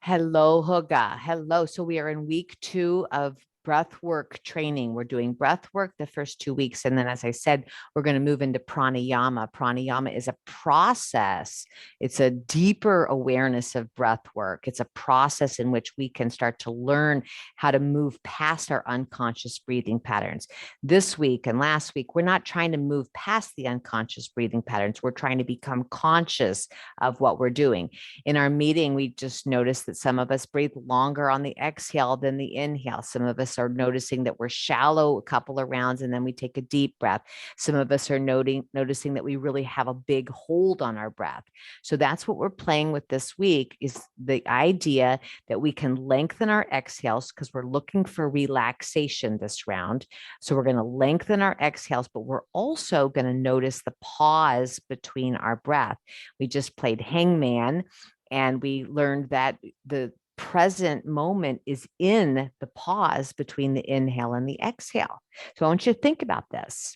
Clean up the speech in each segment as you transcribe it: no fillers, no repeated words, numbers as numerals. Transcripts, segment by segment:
Hello, Hoga. Hello. So we are in week 2 of breathwork training. We're doing breathwork the first 2 weeks. And then, as I said, we're going to move into pranayama. Pranayama is a process. It's a deeper awareness of breath work. It's a process in which we can start to learn how to move past our unconscious breathing patterns. This week and last week, we're not trying to move past the unconscious breathing patterns. We're trying to become conscious of what we're doing. In our meeting, we just noticed that some of us breathe longer on the exhale than the inhale. Some of us are noticing that we're shallow a couple of rounds and then we take a deep breath. Some of us are noticing that we really have a big hold on our breath. So that's what we're playing with this week, is the idea that we can lengthen our exhales because we're looking for relaxation this round. So we're going to lengthen our exhales, but we're also going to notice the pause between our breath. We just played hangman, and we learned that the present moment is in the pause between the inhale and the exhale. So I want you to think about this.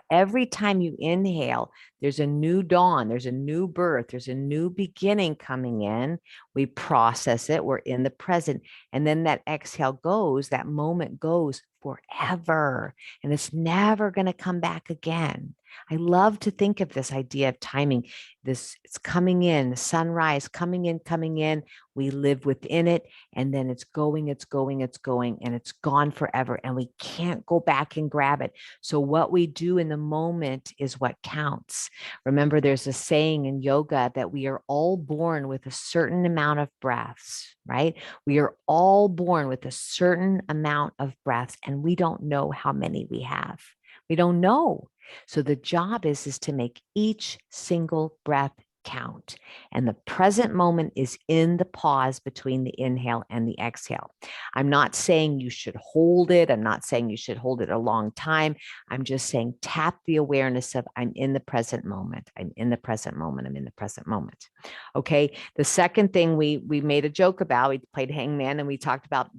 Every time you inhale, there's a new dawn, there's a new birth, there's a new beginning coming in. We process it, we're in the present. And then that exhale goes, that moment goes forever, and it's never going to come back again. I love to think of this idea of timing. This, it's coming in, the sunrise, coming in. We live within it, and then it's going, and it's gone forever. And we can't go back and grab it. So what we do in the moment is what counts. Remember, there's a saying in yoga that we are all born with a certain amount of breaths, right? We are all born with a certain amount of breaths, and we don't know how many we have. We don't know. So the job is to make each single breath count. And the present moment is in the pause between the inhale and the exhale. I'm not saying you should hold it. I'm not saying you should hold it a long time. I'm just saying tap the awareness of I'm in the present moment. I'm in the present moment. I'm in the present moment. Okay. The second thing we made a joke about, we played hangman and we talked about,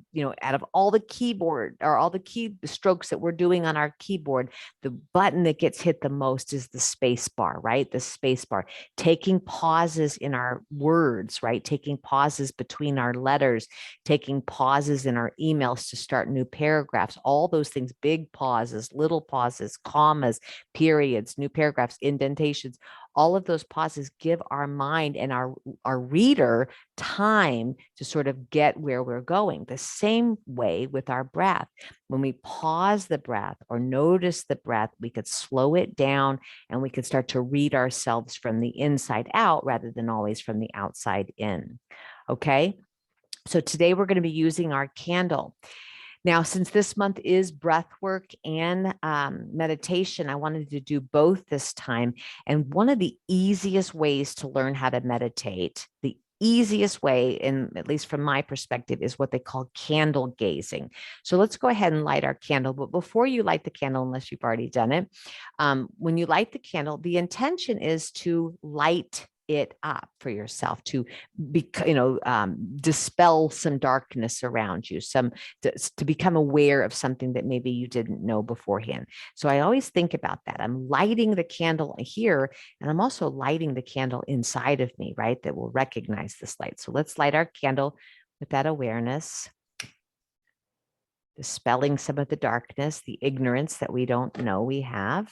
out of all the keyboard or all the key strokes that we're doing on our keyboard, the button that gets hit the most is the space bar, right? The space bar. Taking pauses in our words, right? Taking pauses between our letters, taking pauses in our emails to start new paragraphs, all those things, big pauses, little pauses, commas, periods, new paragraphs, indentations. All of those pauses give our mind and our reader time to sort of get where we're going. The same way with our breath. When we pause the breath or notice the breath, we could slow it down and we could start to read ourselves from the inside out rather than always from the outside in. Okay. So today we're going to be using our candle. Now, since this month is breath work and meditation, I wanted to do both this time. And one of the easiest ways to learn how to meditate, the easiest way, in at least from my perspective, is what they call candle gazing. So let's go ahead and light our candle. But before you light the candle, unless you've already done it, when you light the candle, the intention is to light it up for yourself, to dispel some darkness around you, to become aware of something that maybe you didn't know beforehand. So I always think about that. I'm lighting the candle here, and I'm also lighting the candle inside of me, right? That will recognize this light. So let's light our candle with that awareness, dispelling some of the darkness, the ignorance that we don't know we have.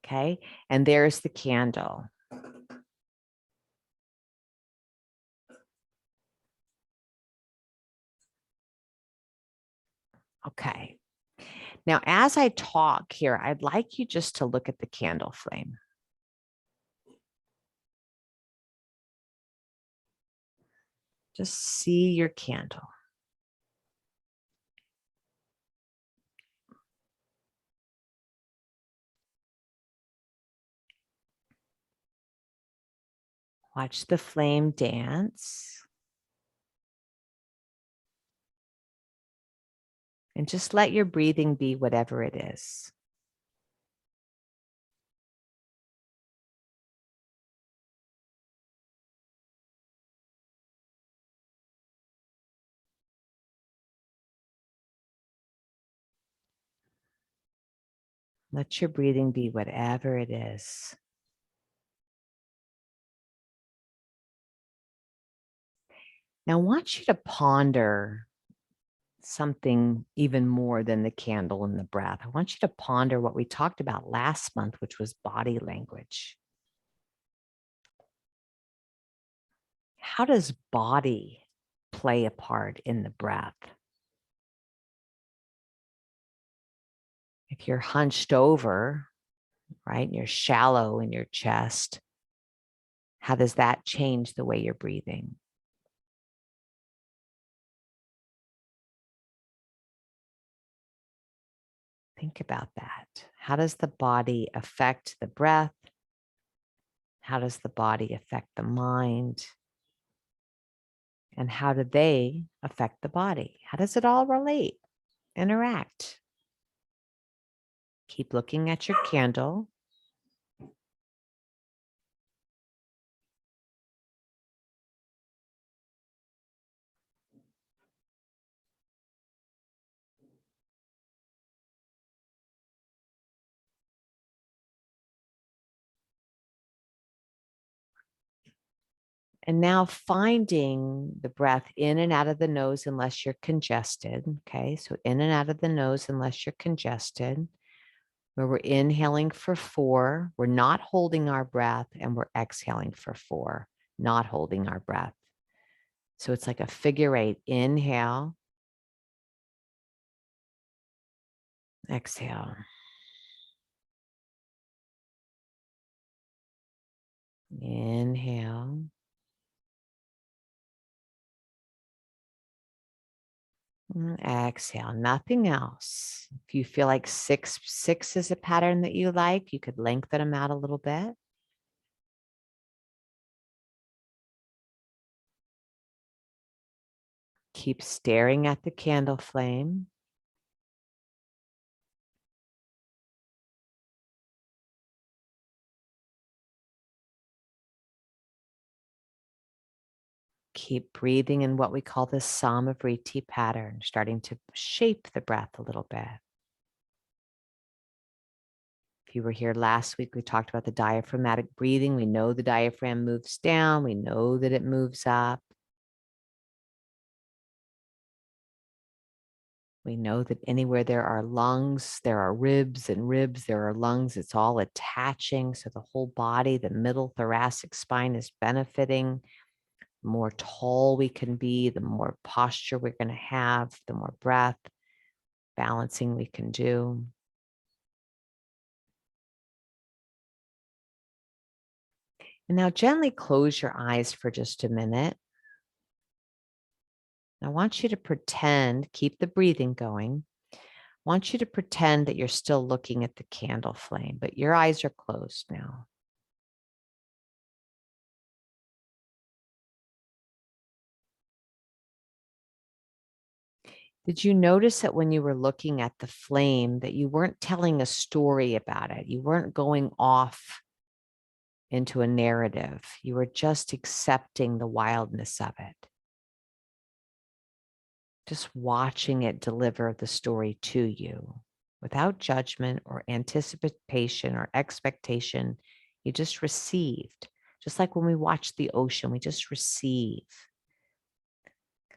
Okay, and there's the candle. Okay. Now, as I talk here, I'd like you just to look at the candle flame. Just see your candle. Watch the flame dance. And just let your breathing be whatever it is. Let your breathing be whatever it is. Now, I want you to ponder something even more than the candle and the breath. I want you to ponder what we talked about last month, which was body language. How does body play a part in the breath? If you're hunched over, right, and you're shallow in your chest, how does that change the way you're breathing? Think about that. How does the body affect the breath? How does the body affect the mind? And how do they affect the body? How does it all relate, interact? Keep looking at your candle. And now finding the breath in and out of the nose unless you're congested. Okay, so in and out of the nose unless you're congested. Where we're inhaling for 4, we're not holding our breath, and we're exhaling for 4, not holding our breath. So it's like a figure 8. Inhale, exhale. Inhale. Exhale, nothing else. If you feel like 6 is a pattern that you like, you could lengthen them out a little bit. Keep staring at the candle flame. Keep breathing in what we call the Samavriti pattern, starting to shape the breath a little bit. If you were here last week, we talked about the diaphragmatic breathing. We know the diaphragm moves down. We know that it moves up. We know that anywhere there are lungs, there are ribs, and ribs, there are lungs. It's all attaching. So the whole body, the middle thoracic spine is benefiting. The more tall we can be, the more posture we're going to have, the more breath, balancing we can do. And now gently close your eyes for just a minute. I want you to pretend, keep the breathing going. I want you to pretend that you're still looking at the candle flame, but your eyes are closed now. Did you notice that when you were looking at the flame that you weren't telling a story about it? You weren't going off into a narrative. You were just accepting the wildness of it. Just watching it deliver the story to you without judgment or anticipation or expectation. You just received. Just like when we watch the ocean, we just receive.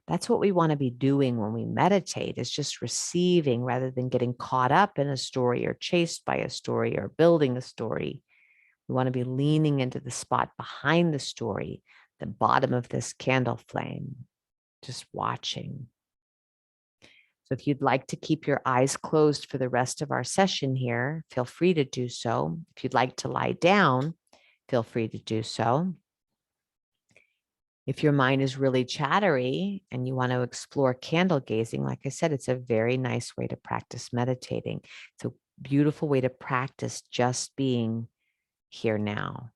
That's what we want to be doing when we meditate, is just receiving rather than getting caught up in a story or chased by a story or building a story. We want to be leaning into the spot behind the story, the bottom of this candle flame, just watching. So if you'd like to keep your eyes closed for the rest of our session here, feel free to do so. If you'd like to lie down, feel free to do so. If your mind is really chattery and you want to explore candle gazing, like I said, it's a very nice way to practice meditating. It's a beautiful way to practice just being here now.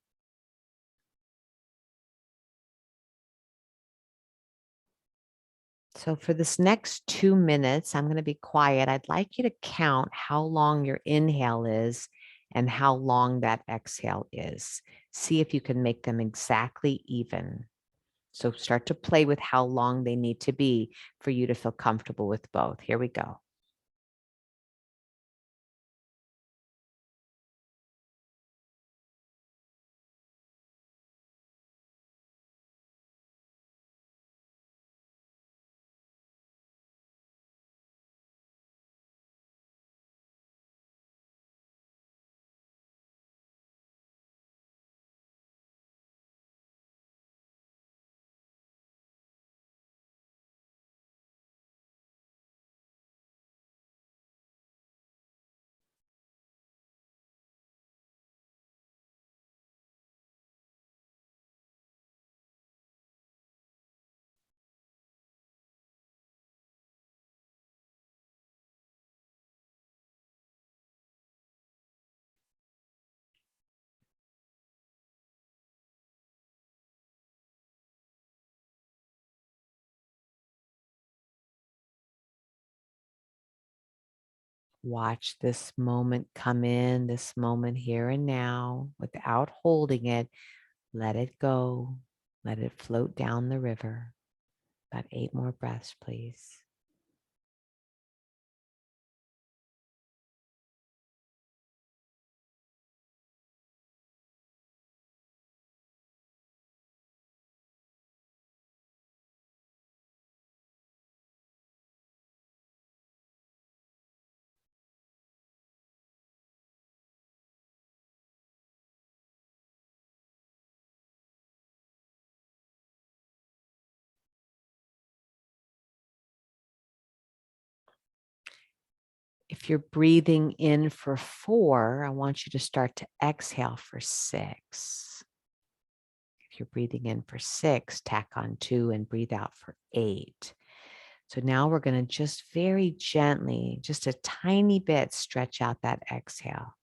So for this next 2 minutes, I'm going to be quiet. I'd like you to count how long your inhale is and how long that exhale is. See if you can make them exactly even. So start to play with how long they need to be for you to feel comfortable with both. Here we go. Watch this moment come in, this moment here and now, without holding it. Let it go. Let it float down the river. About 8 more breaths, please. If you're breathing in for 4, I want you to start to exhale for 6. If you're breathing in for 6, tack on 2 and breathe out for 8. So now we're going to just very gently, just a tiny bit, stretch out that exhale.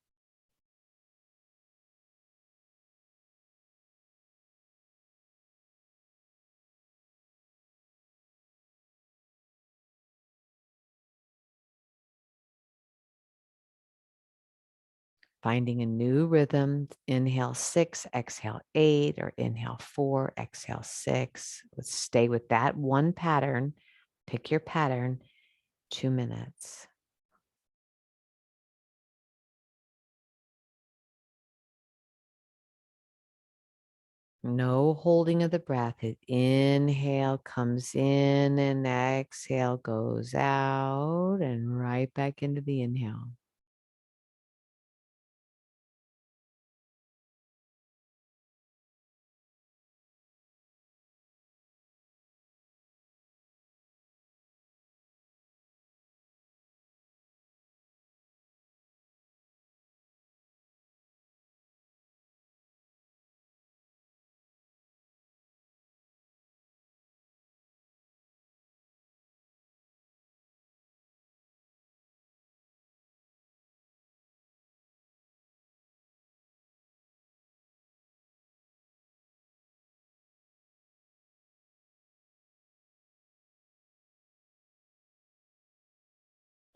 Finding a new rhythm. Inhale 6, exhale 8, or inhale 4, exhale 6. Let's stay with that one pattern. Pick your pattern. 2 minutes. No holding of the breath. Inhale comes in and exhale goes out and right back into the inhale.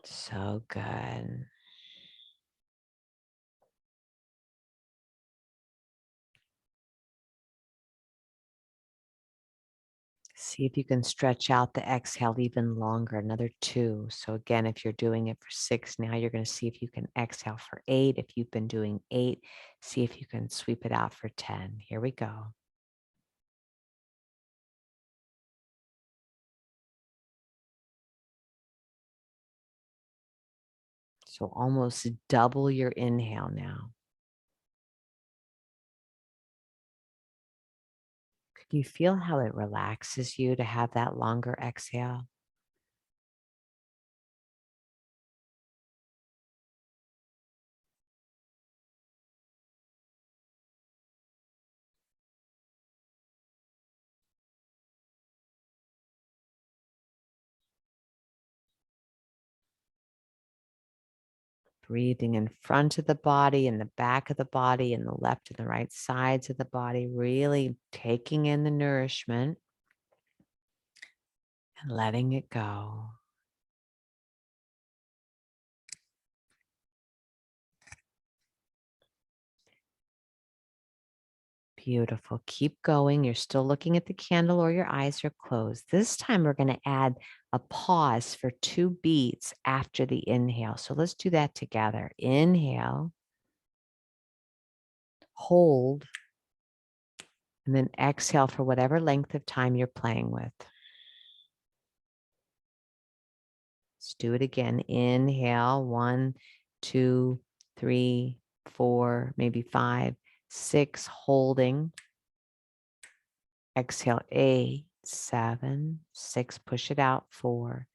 So good. See if you can stretch out the exhale even longer, another 2. So again, if you're doing it for 6, now you're going to see if you can exhale for 8. If you've been doing 8, see if you can sweep it out for 10. Here we go. So almost double your inhale now. Can you feel how it relaxes you to have that longer exhale? Breathing in front of the body, in the back of the body, in the left and the right sides of the body, really taking in the nourishment and letting it go. Beautiful. Keep going. You're still looking at the candle or your eyes are closed. This time we're going to add a pause for 2 beats after the inhale. So let's do that together. Inhale, hold, and then exhale for whatever length of time you're playing with. Let's do it again. Inhale, 1, 2, 3, 4, maybe 5, 6, holding. Exhale, 8, 7, 6, push it out, 4,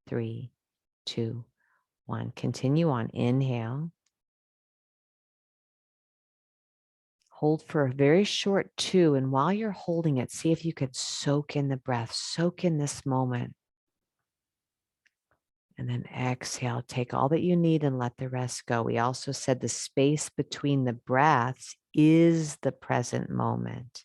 3, 2, 1. Continue on. Inhale. Hold for a very short 2. And while you're holding it, see if you could soak in the breath, soak in this moment. And then exhale, take all that you need and let the rest go. We also said the space between the breaths is the present moment.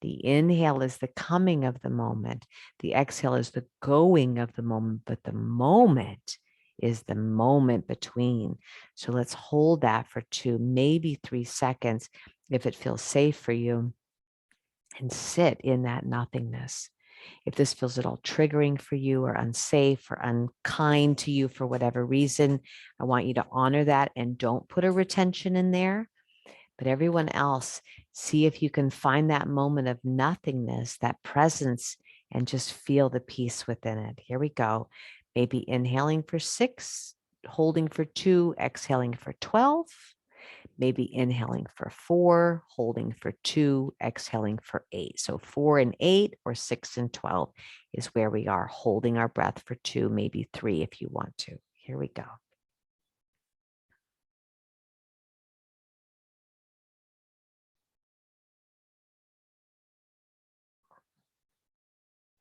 The inhale is the coming of the moment. The exhale is the going of the moment, but the moment is the moment between. So let's hold that for 2, maybe 3 seconds if it feels safe for you, and sit in that nothingness. If this feels at all triggering for you or unsafe or unkind to you for whatever reason, I want you to honor that and don't put a retention in there. But everyone else, see if you can find that moment of nothingness, that presence, and just feel the peace within it. Here we go. Maybe inhaling for 6, holding for 2, exhaling for 12. Maybe inhaling for 4, holding for 2, exhaling for 8. So 4 and 8 or 6 and 12 is where we are, holding our breath for 2, maybe 3 if you want to. Here we go.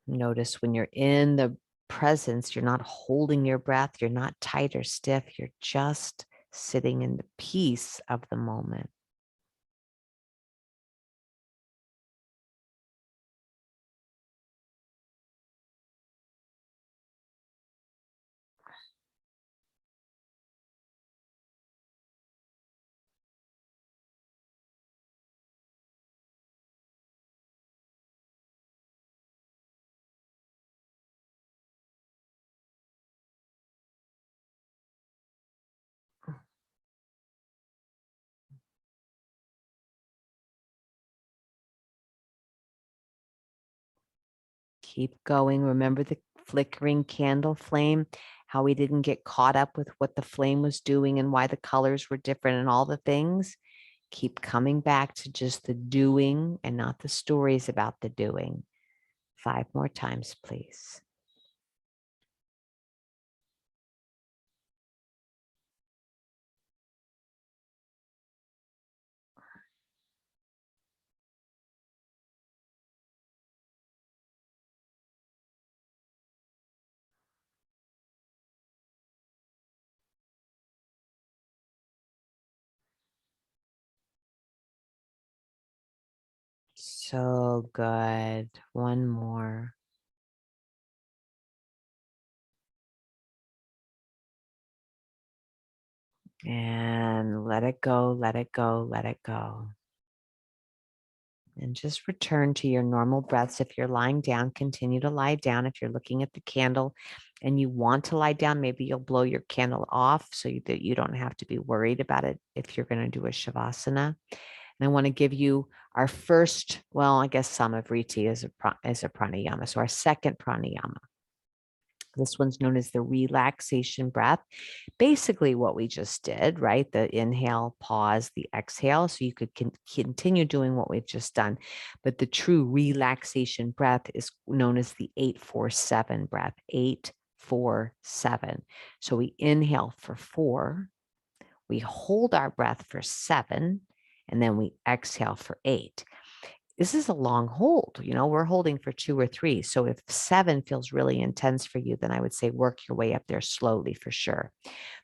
Notice when you're in the presence, you're not holding your breath, you're not tight or stiff, you're just sitting in the peace of the moment. Keep going. Remember the flickering candle flame, how we didn't get caught up with what the flame was doing and why the colors were different and all the things. Keep coming back to just the doing and not the stories about the doing. 5 more times, please. So good. One more. And let it go, let it go, let it go. And just return to your normal breaths. If you're lying down, continue to lie down. If you're looking at the candle and you want to lie down, maybe you'll blow your candle off so that you don't have to be worried about it if you're going to do a Shavasana. And I want to give you our first, well, I guess Samavriti is a pranayama. So our second pranayama. This one's known as the relaxation breath. Basically what we just did, right? The inhale, pause, the exhale. So you could continue doing what we've just done. But the true relaxation breath is known as the 8-4-7 breath, 8-4-7. So we inhale for 4, we hold our breath for 7, and then we exhale for 8. This is a long hold. We're holding for 2 or 3. So if 7 feels really intense for you, then I would say work your way up there slowly for sure.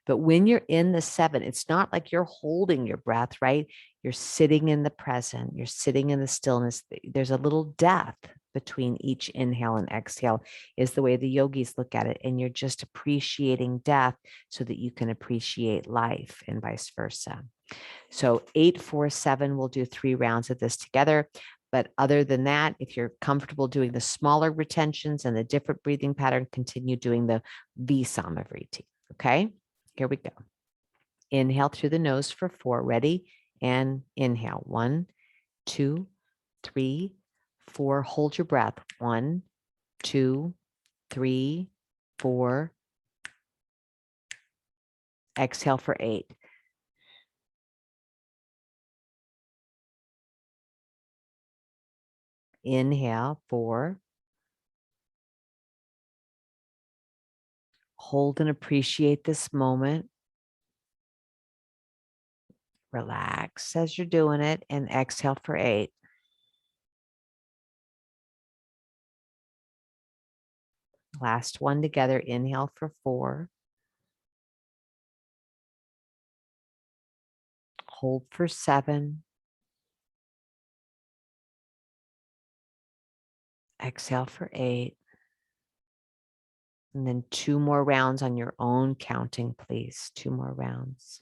But when you're in the 7, it's not like you're holding your breath, right? You're sitting in the present. You're sitting in the stillness. There's a little death between each inhale and exhale is the way the yogis look at it. And you're just appreciating death so that you can appreciate life and vice versa. So 8-4-7, we'll do 3 rounds of this together. But other than that, if you're comfortable doing the smaller retentions and the different breathing pattern, continue doing the V-Samavriti. Okay, here we go. Inhale through the nose for 4. Ready? And inhale. 1, 2, 3, 4. Hold your breath. 1, 2, 3, 4. Exhale for 8. Inhale, 4. Hold and appreciate this moment. Relax as you're doing it and exhale for 8. Last one together. Inhale for 4. Hold for 7. Exhale for 8. And then 2 more rounds on your own counting, please. 2 more rounds.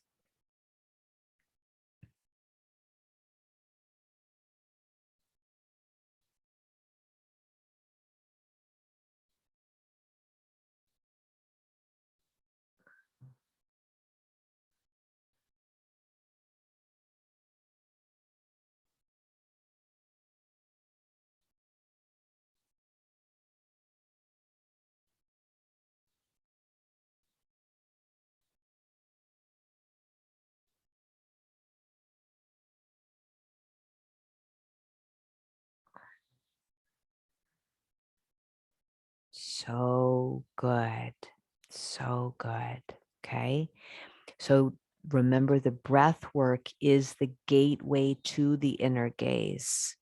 So good. So good. Okay. So remember, the breath work is the gateway to the inner gaze.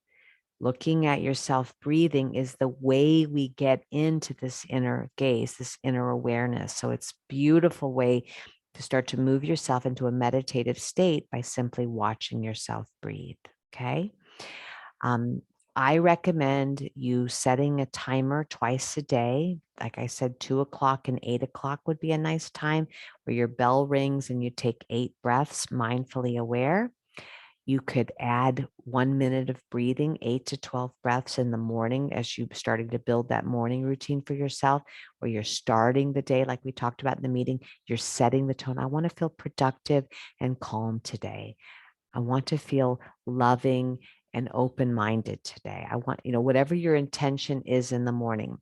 Looking at yourself breathing is the way we get into this inner gaze, this inner awareness. So it's a beautiful way to start to move yourself into a meditative state by simply watching yourself breathe. Okay. Um, I recommend you setting a timer twice a day. Like I said, 2 o'clock and 8 o'clock would be a nice time where your bell rings and you take 8 breaths, mindfully aware. You could add 1 minute of breathing, 8 to 12 breaths in the morning as you starting to build that morning routine for yourself, where you're starting the day, like we talked about in the meeting, you're setting the tone. I want to feel productive and calm today. I want to feel loving and open-minded today. I want, whatever your intention is in the morning.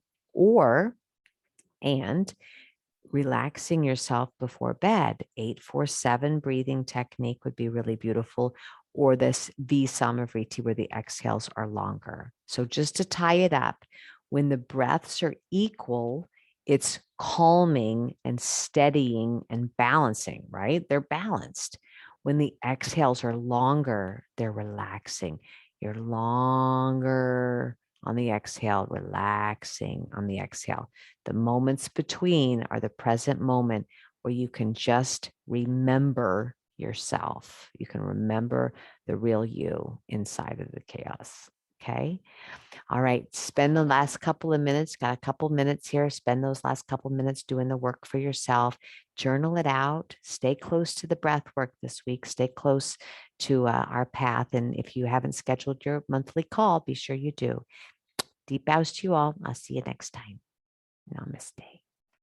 And relaxing yourself before bed. 8-4-7 breathing technique would be really beautiful, or this V-Samavriti where the exhales are longer. So just to tie it up, when the breaths are equal, it's calming and steadying and balancing, right? They're balanced. When the exhales are longer, they're relaxing. You're longer on the exhale, relaxing on the exhale. The moments between are the present moment where you can just remember yourself. You can remember the real you inside of the chaos. Okay. All right. Spend the last couple of minutes, got a couple minutes here. Spend those last couple minutes doing the work for yourself. Journal it out. Stay close to the breath work this week. Stay close to our path. And if you haven't scheduled your monthly call, be sure you do. Deep bows to you all. I'll see you next time. Namaste.